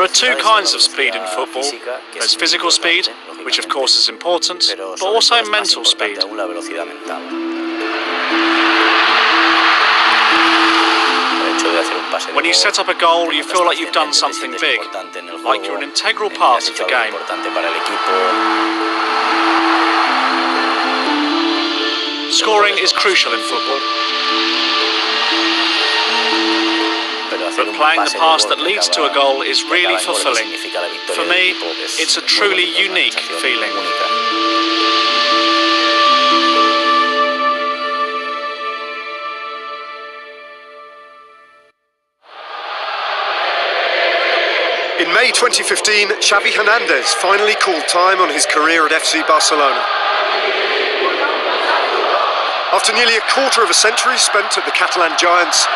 There are two kinds of speed in football. There's physical speed, which of course is important, but also mental speed. When you set up a goal, you feel like you've done something big, like you're an integral part of the game. Scoring is crucial in football. But playing the pass that leads to a goal is really fulfilling. For me, it's a truly unique feeling. In May 2015, Xavi Hernandez finally called time on his career at FC Barcelona. After nearly a quarter of a century spent at the Catalan Giants,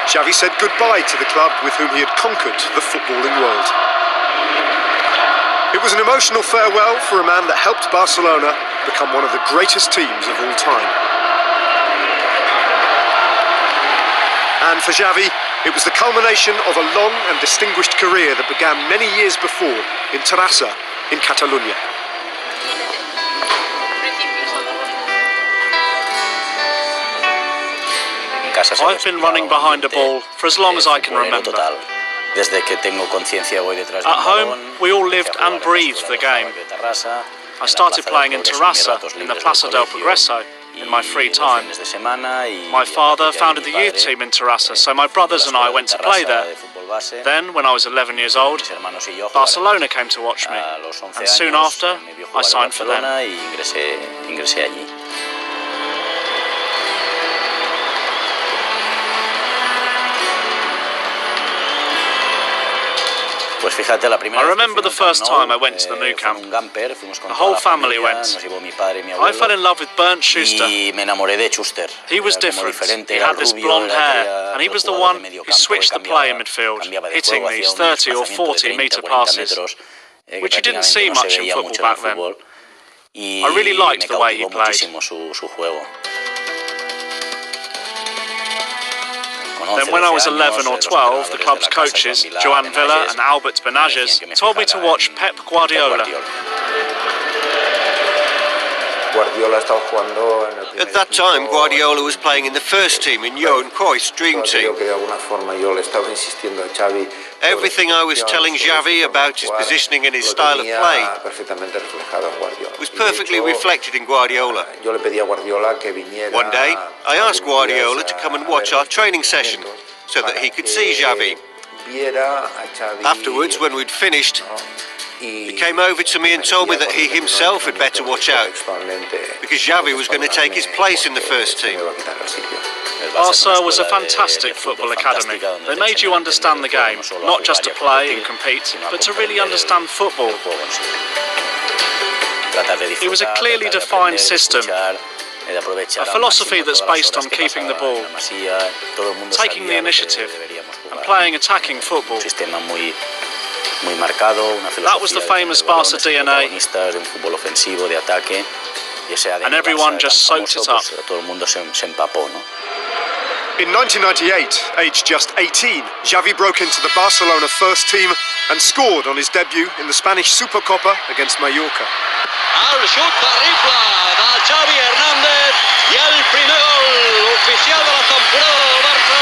Xavi said goodbye to the club with whom he had conquered the footballing world. It was an emotional farewell for a man that helped Barcelona become one of the greatest teams of all time. And for Xavi, it was the culmination of a long and distinguished career that began many years before in Terrassa, in Catalonia. I've been running behind a ball for as long as I can remember. At home, we all lived and breathed the game. I started playing in Terrassa, in the Plaza del Progreso, in my free time. My father founded the youth team in Terrassa, so my brothers and I went to play there. Then, when I was 11 years old, Barcelona came to watch me, and soon after, I signed for them. I remember the first time I went to the Nou Camp. The whole family went. I fell in love with Bernd Schuster. He was different. He had this blonde hair, and he was the one who switched the play in midfield, hitting these 30 or 40 metre passes, which you didn't see much in football back then. I really liked the way he played. Then when I was 11 or 12, the club's coaches, Joan Villa and Albert Benages, told me to watch Pep Guardiola. At that time, Guardiola was playing in the first team in Johan Cruyff's dream team. Everything I was telling Xavi about his positioning and his style of play was perfectly reflected in Guardiola. One day, I asked Guardiola to come and watch our training session so that he could see Xavi. Afterwards, when we'd finished, he came over to me and told me that he himself had better watch out, because Xavi was going to take his place in the first team. Barca was a fantastic football academy. They made you understand the game, not just to play and compete, but to really understand football. It was a clearly defined system, a philosophy that's based on keeping the ball, taking the initiative, and playing attacking football. That was the famous Barca DNA, and everyone just soaked it up. In 1998, aged just 18, Xavi broke into the Barcelona first team and scored on his debut in the Spanish Supercopa against Mallorca. El xut terrible del Xavi Hernández i el primer gol oficial de la temporada del Barça.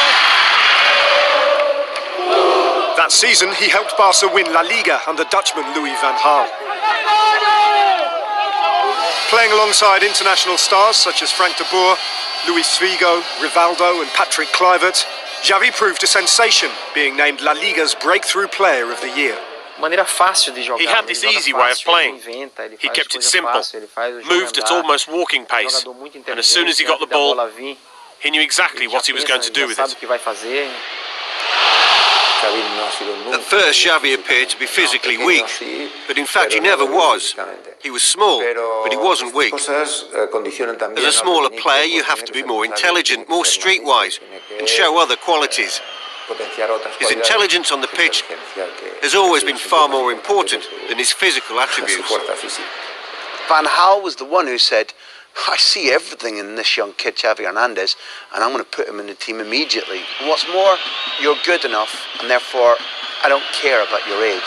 That season, he helped Barca win La Liga under Dutchman Louis van Gaal. Playing alongside international stars such as Frank de Boer, Luis Figo, Rivaldo and Patrick Kluivert, Xavi proved a sensation, being named La Liga's Breakthrough Player of the Year. He had this easy way of playing. He kept it simple, moved at almost walking pace, and as soon as he got the ball, he knew exactly what he was going to do with it. At first, Xavi appeared to be physically weak, but in fact he never was. He was small, but he wasn't weak. As a smaller player, you have to be more intelligent, more streetwise, and show other qualities. His intelligence on the pitch has always been far more important than his physical attributes. Van Gaal was the one who said, I see everything in this young kid, Xavi Hernandez, and I'm going to put him in the team immediately. And what's more, you're good enough, and therefore I don't care about your age.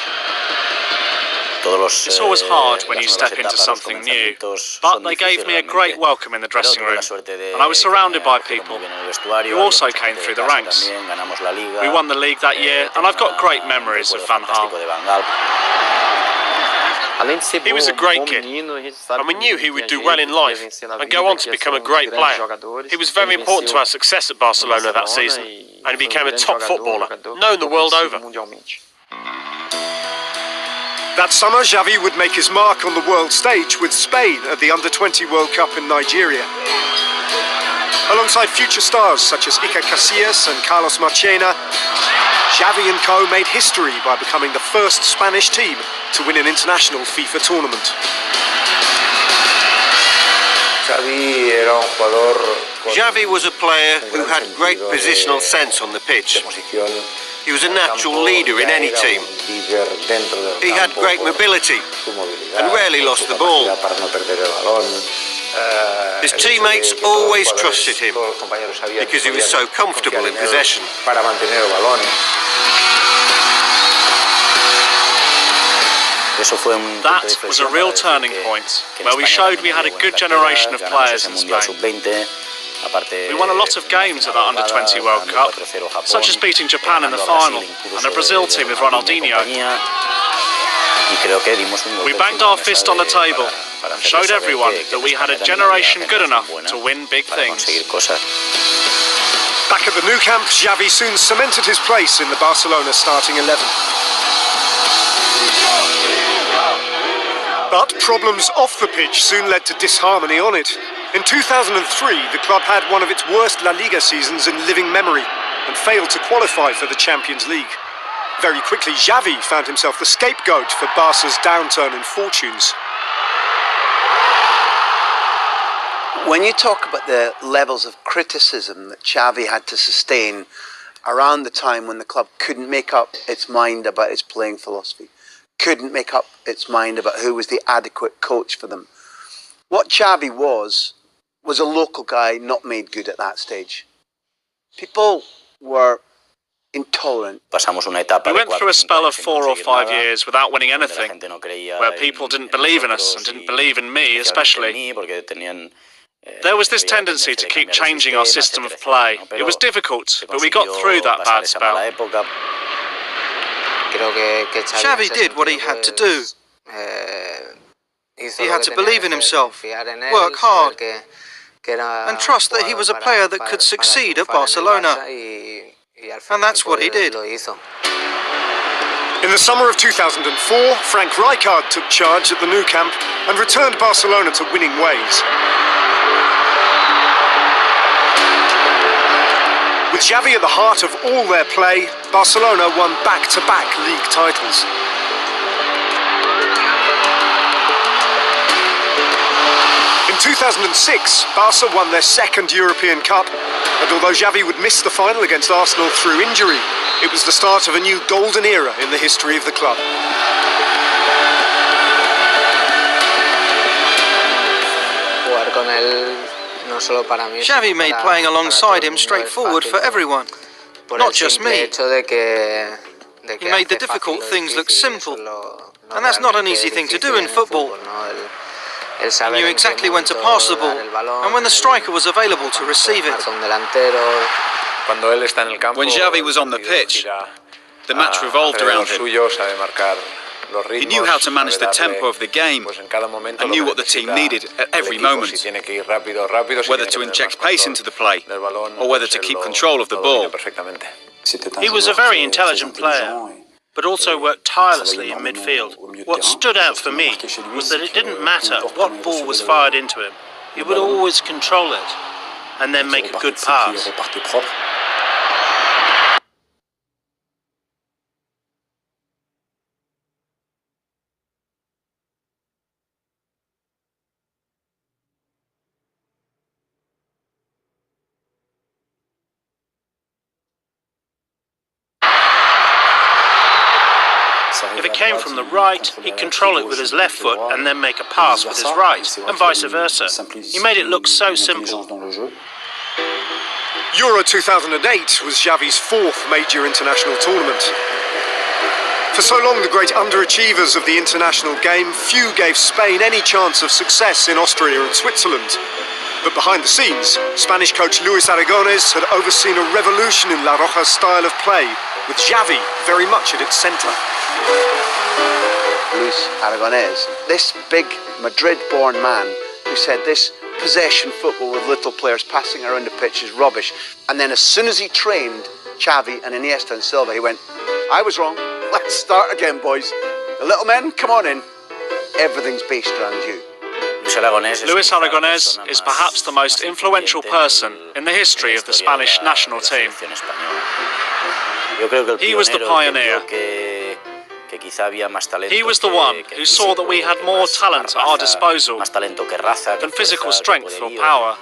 It's always hard when you step into something new, but they gave me a great welcome in the dressing room, and I was surrounded by people who also came through the ranks. We won the league that year, and I've got great memories of Van Gaal. He was a great kid, and we knew he would do well in life and go on to become a great player. He was very important to our success at Barcelona that season, and he became a top footballer, known the world over. That summer, Xavi would make his mark on the world stage with Spain at the Under-20 World Cup in Nigeria. Alongside future stars such as Iker Casillas and Carlos Marchena, Xavi and co made history by becoming the first Spanish team to win an international FIFA tournament. Xavi was a player who had great positional sense on the pitch. He was a natural leader in any team. He had great mobility and rarely lost the ball. His teammates always trusted him because he was so comfortable in possession. That was a real turning point, where we showed we had a good generation of players in Spain. We won a lot of games at that Under-20 World Cup, such as beating Japan in the final, and a Brazil team with Ronaldinho. We banged our fist on the table and showed everyone that we had a generation good enough to win big things. Back at the Nou Camp, Xavi soon cemented his place in the Barcelona starting 11. But problems off the pitch soon led to disharmony on it. In 2003, the club had one of its worst La Liga seasons in living memory and failed to qualify for the Champions League. Very quickly, Xavi found himself the scapegoat for Barca's downturn in fortunes. When you talk about the levels of criticism that Xavi had to sustain around the time when the club couldn't make up its mind about its playing philosophy, couldn't make up its mind about who was the adequate coach for them, what Xavi was a local guy not made good at that stage. People were intolerant. We went through a spell of 4 or 5 years without winning anything, where people didn't believe in us and didn't believe in me especially. There was this tendency to keep changing our system of play. It was difficult, but we got through that bad spell. Xavi did what he had to do. He had to believe in himself, work hard, and trust that he was a player that could succeed at Barcelona. And that's what he did. In the summer of 2004, Frank Rijkaard took charge at the Nou Camp and returned Barcelona to winning ways. With Xavi at the heart of all their play, Barcelona won back-to-back league titles. In 2006, Barca won their second European Cup, and although Xavi would miss the final against Arsenal through injury, it was the start of a new golden era in the history of the club. Xavi made playing alongside him straightforward for everyone, not just me. He made the difficult things look simple, and that's not an easy thing to do in football. He knew exactly when to pass the ball and when the striker was available to receive it. When Xavi was on the pitch, the match revolved around him. He knew how to manage the tempo of the game and knew what the team needed at every moment, whether to inject pace into the play or whether to keep control of the ball. He was a very intelligent player, but also worked tirelessly in midfield. What stood out for me was that it didn't matter what ball was fired into him. He would always control it and then make a good pass. If it came from the right, he'd control it with his left foot and then make a pass with his right, and vice versa. He made it look so simple. Euro 2008 was Xavi's fourth major international tournament. For so long the great underachievers of the international game, few gave Spain any chance of success in Austria and Switzerland. But behind the scenes, Spanish coach Luis Aragonés had overseen a revolution in La Roja's style of play, with Xavi very much at its centre. Luis Aragonés, this big Madrid-born man who said this possession football with little players passing around the pitch is rubbish. And then as soon as he trained Xavi and Iniesta and Silva, he went, I was wrong, let's start again, boys. The little men, come on in. Everything's based around you. Luis Aragonés is perhaps the most influential person in the history of the Spanish national team. He was the pioneer. He was the one who saw that we had more talent at our disposal than physical strength or power.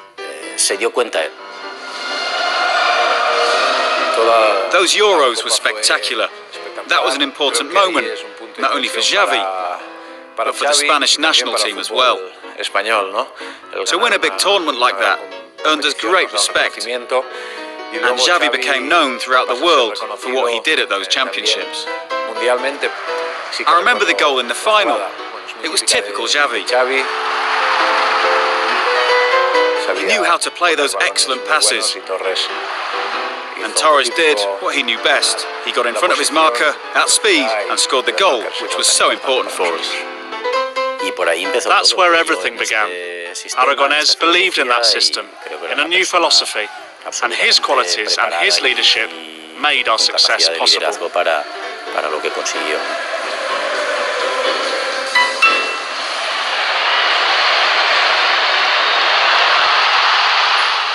Those Euros were spectacular. That was an important moment, not only for Xavi, but for the Spanish national team as well. To win a big tournament like that earned us great respect, and Xavi became known throughout the world for what he did at those championships. I remember the goal in the final. It was typical Xavi. He knew how to play those excellent passes. And Torres did what he knew best. He got in front of his marker at speed and scored the goal, which was so important for us. That's where everything began. Aragonés believed in that system, in a new philosophy, and his qualities and his leadership made our success possible.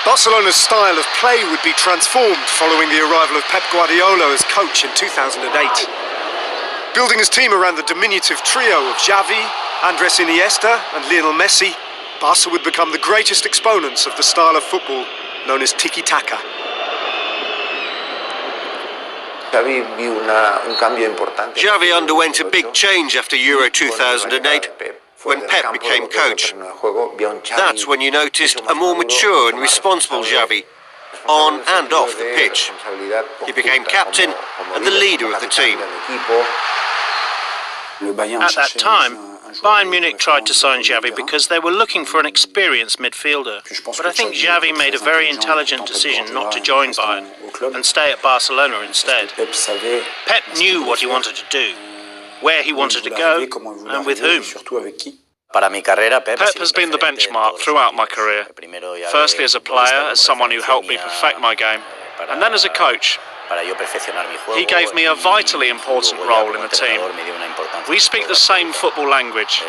Barcelona's style of play would be transformed following the arrival of Pep Guardiola as coach in 2008. Building his team around the diminutive trio of Xavi, Andrés Iniesta and Lionel Messi, Barca would become the greatest exponents of the style of football known as tiki-taka. Xavi underwent a big change after Euro 2008 when Pep became coach. That's when you noticed a more mature and responsible Xavi, on and off the pitch. He became captain and the leader of the team. At that time, Bayern Munich tried to sign Xavi because they were looking for an experienced midfielder. But I think Xavi made a very intelligent decision not to join Bayern and stay at Barcelona instead. Pep knew what he wanted to do, where he wanted to go, and with whom. Pep has been the benchmark throughout my career. Firstly as a player, as someone who helped me perfect my game, and then as a coach. He gave me a vitally important role in the team. We speak the same football language.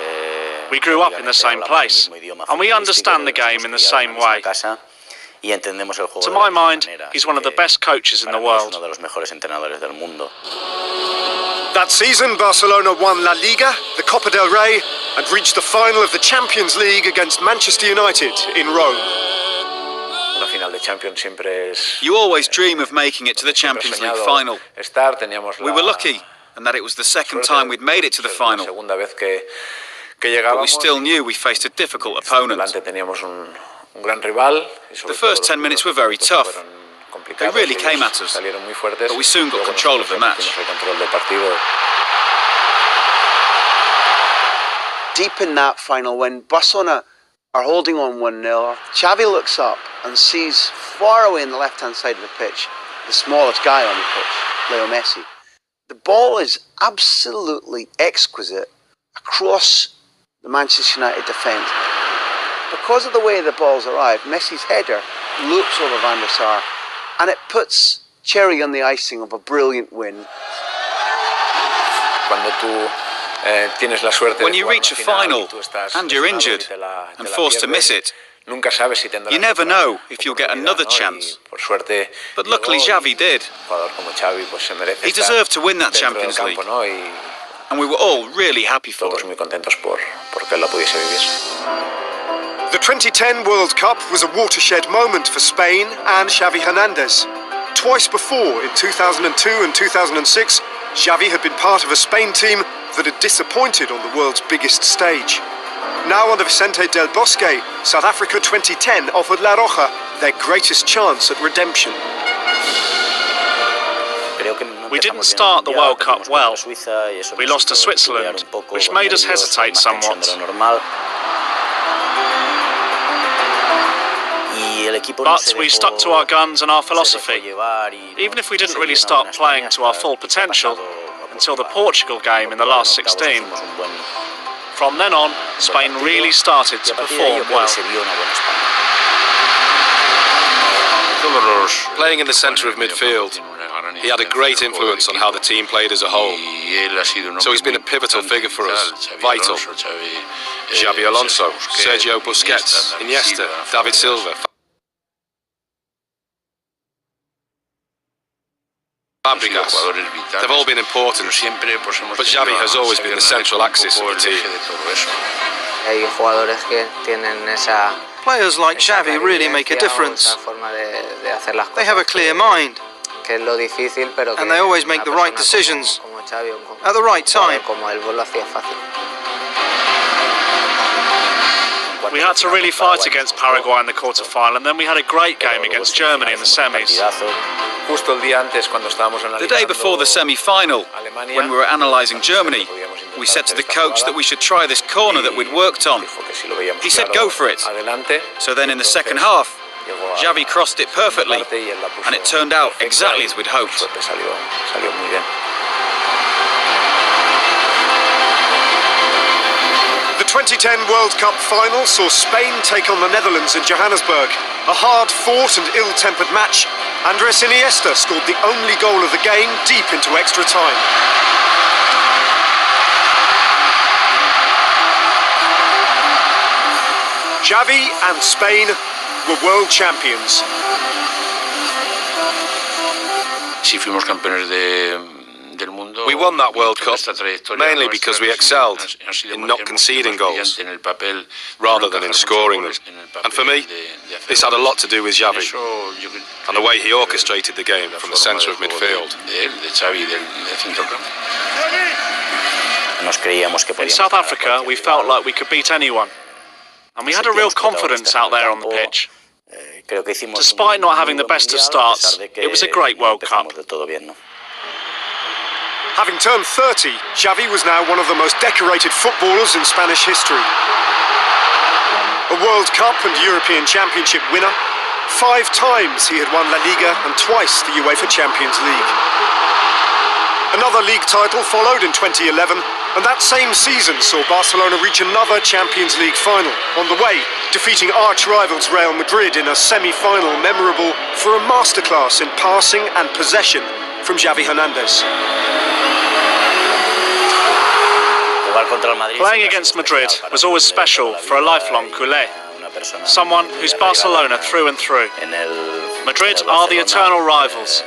We grew up in the same place, and we understand the game in the same way. To my mind, he's one of the best coaches in the world. That season, Barcelona won La Liga, the Copa del Rey, and reached the final of the Champions League against Manchester United in Rome. You always dream of making it to the Champions League final. We were lucky, and that it was the second time we'd made it to the final. But we still knew we faced a difficult opponent. The first 10 minutes were very tough. They really came at us, but we soon got control of the match. Deep in that final, when Barcelona are holding on 1-0, Xavi looks up and sees far away on the left-hand side of the pitch the smallest guy on the pitch, Leo Messi. The ball is absolutely exquisite across the Manchester United defence. Because of the way the ball's arrived, Messi's header loops over Van der Sar, and it puts cherry on the icing of a brilliant win. When you reach a final and you're injured and forced to miss it, you never know if you'll get another chance. But luckily Xavi did. He deserved to win that Champions League, and we were all really happy for him. The 2010 World Cup was a watershed moment for Spain and Xavi Hernandez. Twice before, in 2002 and 2006, Xavi had been part of a Spain team that had disappointed on the world's biggest stage. Now under Vicente del Bosque, South Africa 2010 offered La Roja their greatest chance at redemption. We didn't start the World Cup well. We lost to Switzerland, which made us hesitate somewhat. But we stuck to our guns and our philosophy. Even if we didn't really start playing to our full potential until the Portugal game in the last 16, from then on, Spain really started to perform well. Playing in the centre of midfield, he had a great influence on how the team played as a whole. So he's been a pivotal figure for us, vital. Xabi Alonso, Sergio Busquets, Iniesta, David Silva, Fabregas, they've all been important, but Xavi has always been the central axis of the team. Players like Xavi really make a difference. They have a clear mind, and they always make the right decisions at the right time. We had to really fight against Paraguay in the quarter-final, and then we had a great game against Germany in the semis. The day before the semi-final, when we were analysing Germany, we said to the coach that we should try this corner that we'd worked on. He said go for it. So then in the second half, Xavi crossed it perfectly, and it turned out exactly as we'd hoped. The 2010 World Cup final saw Spain take on the Netherlands in Johannesburg. A hard-fought and ill-tempered match. Andres Iniesta scored the only goal of the game deep into extra time. Xavi and Spain were world champions. We won that World Cup mainly because we excelled in not conceding goals rather than in scoring them. And for me, this had a lot to do with Xavi and the way he orchestrated the game from the centre of midfield. In South Africa, we felt like we could beat anyone. And we had a real confidence out there on the pitch. Despite not having the best of starts, it was a great World Cup. Having turned 30, Xavi was now one of the most decorated footballers in Spanish history. A World Cup and European Championship winner, 5 times he had won La Liga and twice the UEFA Champions League. Another league title followed in 2011, and that same season saw Barcelona reach another Champions League final, on the way defeating arch-rivals Real Madrid in a semi-final memorable for a masterclass in passing and possession from Xavi Hernandez. Playing against Madrid was always special for a lifelong culé, someone who's Barcelona through and through. Madrid are the eternal rivals,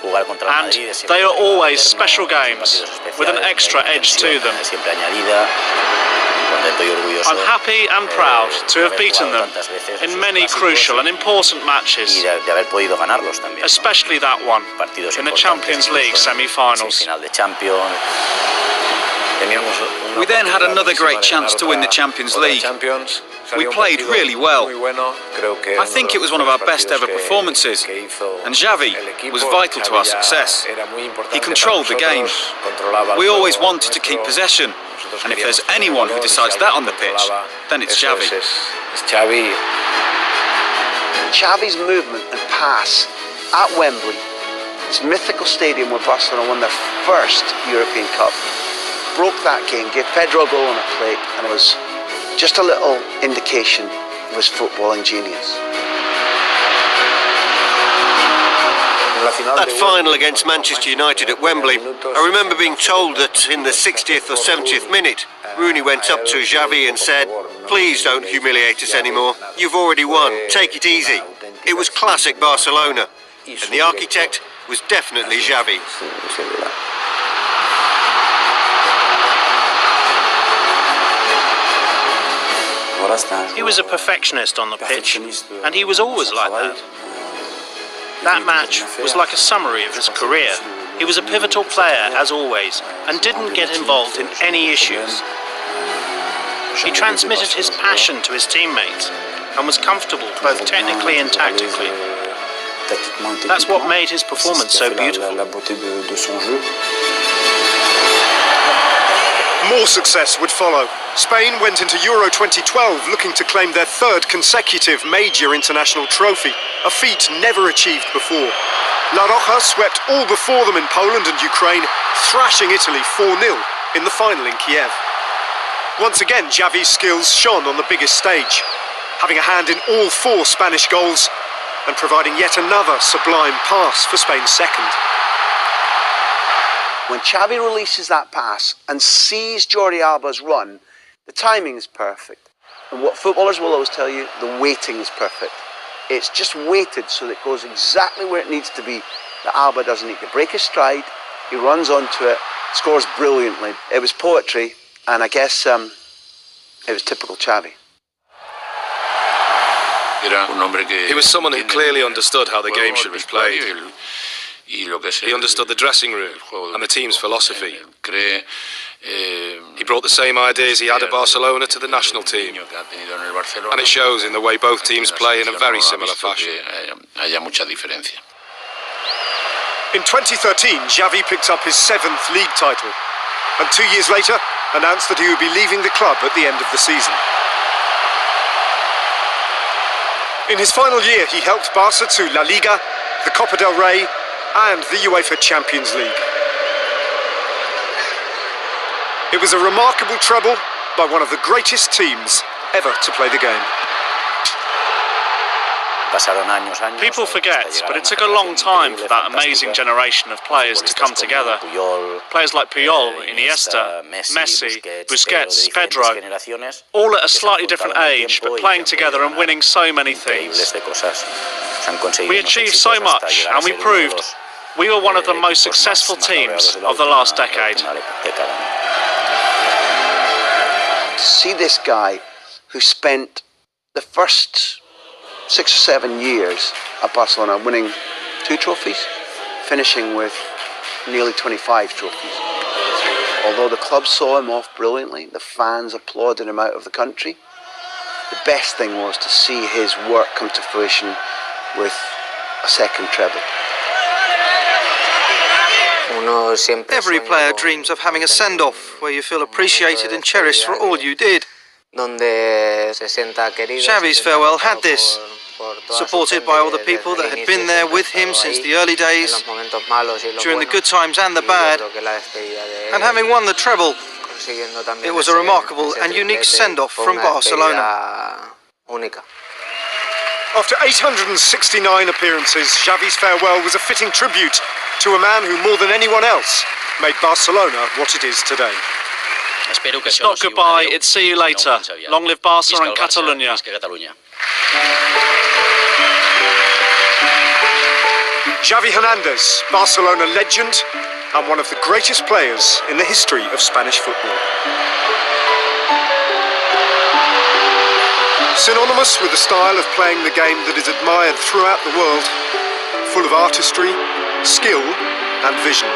and they are always special games with an extra edge to them. I'm happy and proud to have beaten them in many crucial and important matches, especially that one in the Champions League semi-finals. We then had another great chance to win the Champions League. We played really well. I think it was one of our best ever performances, and Xavi was vital to our success. He controlled the game. We always wanted to keep possession, and if there's anyone who decides that on the pitch, then it's Xavi. Xavi's movement and pass at Wembley, this mythical stadium where Barcelona won their first European Cup, broke that game, gave Pedro a goal on a plate, and it was just a little indication of his footballing genius. That final against Manchester United at Wembley, I remember being told that in the 60th or 70th minute, Rooney went up to Xavi and said, "Please don't humiliate us anymore. You've already won. Take it easy." It was classic Barcelona, and the architect was definitely Xavi. He was a perfectionist on the pitch, and he was always like that. That match was like a summary of his career. He was a pivotal player, as always, and didn't get involved in any issues. He transmitted his passion to his teammates, and was comfortable both technically and tactically. That's what made his performance so beautiful. More success would follow. Spain went into Euro 2012 looking to claim their third consecutive major international trophy, a feat never achieved before. La Roja swept all before them in Poland and Ukraine, thrashing Italy 4-0 in the final in Kiev. Once again, Xavi's skills shone on the biggest stage, having a hand in all 4 Spanish goals and providing yet another sublime pass for Spain's second. When Xavi releases that pass and sees Jordi Alba's run, the timing is perfect. And what footballers will always tell you, the weighting is perfect. It's just weighted so that it goes exactly where it needs to be. That Alba doesn't need to break his stride. He runs onto it, scores brilliantly. It was poetry, and I guess it was typical Xavi. He was someone who clearly understood how the game should be played. He understood the dressing room and the team's philosophy. He brought the same ideas he had at Barcelona to the national team, and it shows in the way both teams play in a very similar fashion. In 2013, Xavi picked up his 7th league title, and 2 years later announced that he would be leaving the club at the end of the season. In his final year, he helped Barca to La Liga, the Copa del Rey, and the UEFA Champions League. It was a remarkable treble by one of the greatest teams ever to play the game. People forget, but it took a long time for that amazing generation of players to come together. Players like Puyol, Iniesta, Messi, Busquets, Pedro, all at a slightly different age, but playing together and winning so many things. We achieved so much, and we proved we were one of the most successful teams of the last decade. To see this guy who spent the first 6 or 7 years at Barcelona winning 2 trophies, finishing with nearly 25 trophies. Although the club saw him off brilliantly, the fans applauded him out of the country, the best thing was to see his work come to fruition with a second treble. Every player dreams of having a send-off where you feel appreciated and cherished for all you did. Xavi's farewell had this, supported by all the people that had been there with him since the early days, during the good times and the bad, and having won the treble, it was a remarkable and unique send-off from Barcelona. After 869 appearances, Xavi's farewell was a fitting tribute to a man who, more than anyone else, made Barcelona what it is today. It's not goodbye, it's see you later. Long live Barca and Catalunya. Xavi Hernandez, Barcelona legend and one of the greatest players in the history of Spanish football. Synonymous with a style of playing the game that is admired throughout the world, full of artistry, skill and vision.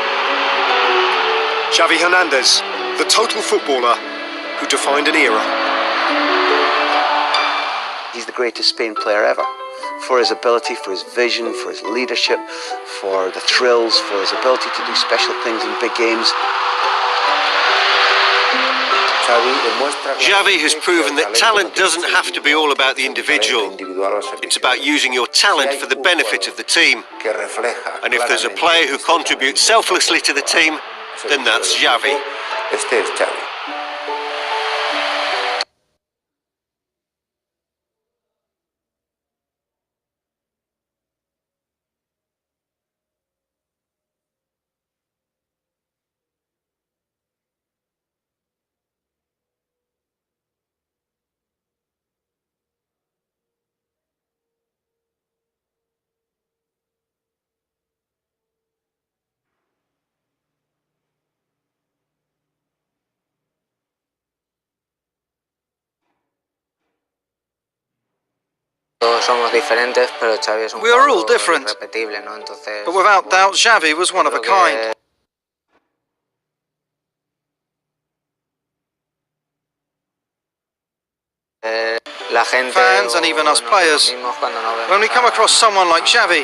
Xavi Hernandez, the total footballer who defined an era. He's the greatest Spain player ever, for his ability, for his vision, for his leadership, for the thrills, for his ability to do special things in big games. Xavi has proven that talent doesn't have to be all about the individual. It's about using your talent for the benefit of the team. And if there's a player who contributes selflessly to the team, then that's Xavi. We are all different, but without doubt Xavi was one of a kind. Fans fans and even us players. When we come across someone like Xavi,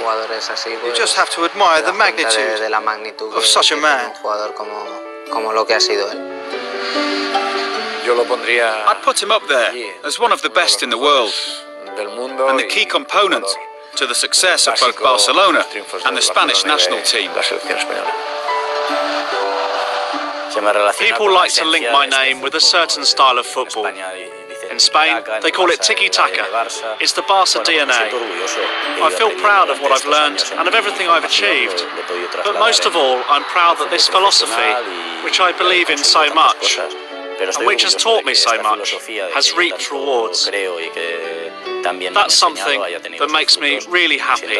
you just have to admire the magnitude of such a man. I'd put him up there as one of the best in the world, and the key component to the success of both Barcelona and the Spanish national team. People like to link my name with a certain style of football. In Spain, they call it tiki-taka. It's the Barca DNA. I feel proud of what I've learned and of everything I've achieved. But most of all, I'm proud that this philosophy, which I believe in so much, and which has taught me so much, has reaped rewards. That's something that makes me really happy.